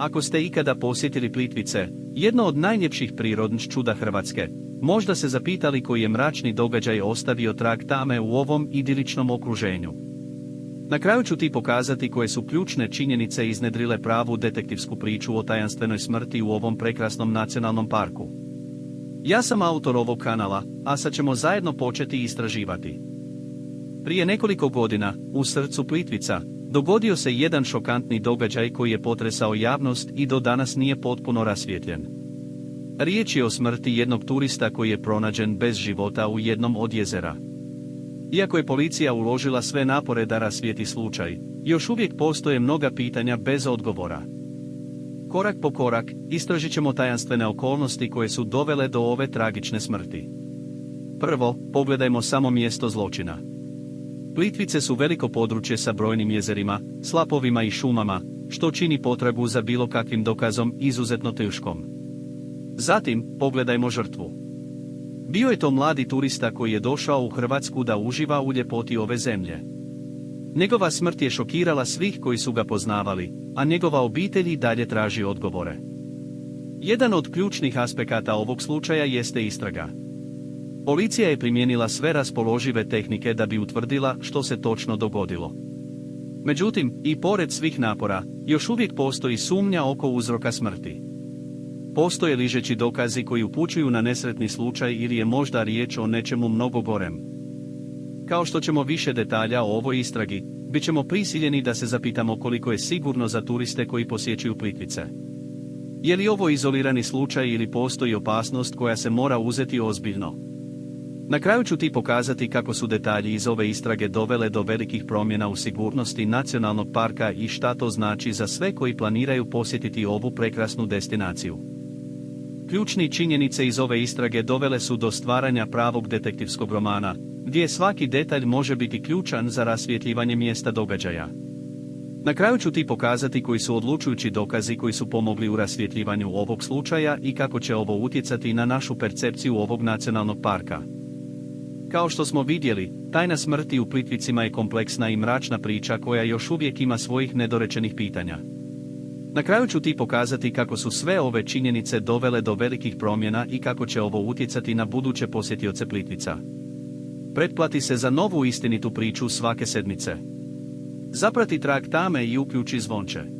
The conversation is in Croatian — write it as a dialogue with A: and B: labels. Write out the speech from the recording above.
A: Ako ste ikada posjetili Plitvice, jedno od najljepših prirodnih čuda Hrvatske, možda se zapitali koji je mračni događaj ostavio trag tame u ovom idiličnom okruženju. Na kraju ću ti pokazati koje su ključne činjenice iznedrile pravu detektivsku priču o tajanstvenoj smrti u ovom prekrasnom nacionalnom parku. Ja sam autor ovog kanala, a sad ćemo zajedno početi istraživati. Prije nekoliko godina, u srcu Plitvica, dogodio se jedan šokantni događaj koji je potresao javnost i do danas nije potpuno rasvijetljen. Riječ je o smrti jednog turista koji je pronađen bez života u jednom od jezera. Iako je policija uložila sve napore da rasvijeti slučaj, još uvijek postoje mnoga pitanja bez odgovora. Korak po korak, istražit ćemo tajanstvene okolnosti koje su dovele do ove tragične smrti. Prvo, pogledajmo samo mjesto zločina. Plitvice su veliko područje sa brojnim jezerima, slapovima i šumama, što čini potragu za bilo kakvim dokazom izuzetno teškom. Zatim, pogledajmo žrtvu. Bio je to mladi turista koji je došao u Hrvatsku da uživa u ljepoti ove zemlje. Njegova smrt je šokirala svih koji su ga poznavali, a njegova obitelj i dalje traži odgovore. Jedan od ključnih aspekata ovog slučaja jeste istraga. Policija je primijenila sve raspoložive tehnike da bi utvrdila što se točno dogodilo. Međutim, i pored svih napora, još uvijek postoji sumnja oko uzroka smrti. Postoje ližeći dokazi koji upućuju na nesretni slučaj ili je možda riječ o nečemu mnogo gorem. Kao što ćemo više detalja o ovoj istragi, bit ćemo prisiljeni da se zapitamo koliko je sigurno za turiste koji posjećuju Plitvice. Je li ovo izolirani slučaj ili postoji opasnost koja se mora uzeti ozbiljno? Na kraju ću ti pokazati kako su detalji iz ove istrage dovele do velikih promjena u sigurnosti nacionalnog parka i šta to znači za sve koji planiraju posjetiti ovu prekrasnu destinaciju. Ključni činjenice iz ove istrage dovele su do stvaranja pravog detektivskog romana, gdje svaki detalj može biti ključan za rasvjetljivanje mjesta događaja. Na kraju ću ti pokazati koji su odlučujući dokazi koji su pomogli u rasvjetljivanju ovog slučaja i kako će ovo utjecati na našu percepciju ovog nacionalnog parka. Kao što smo vidjeli, tajna smrti u Plitvicima je kompleksna i mračna priča koja još uvijek ima svojih nedorečenih pitanja. Na kraju ću ti pokazati kako su sve ove činjenice dovele do velikih promjena i kako će ovo utjecati na buduće posjetioce Plitvica. Pretplati se za novu istinitu priču svake sedmice. Zaprati trag tame i uključi zvonče.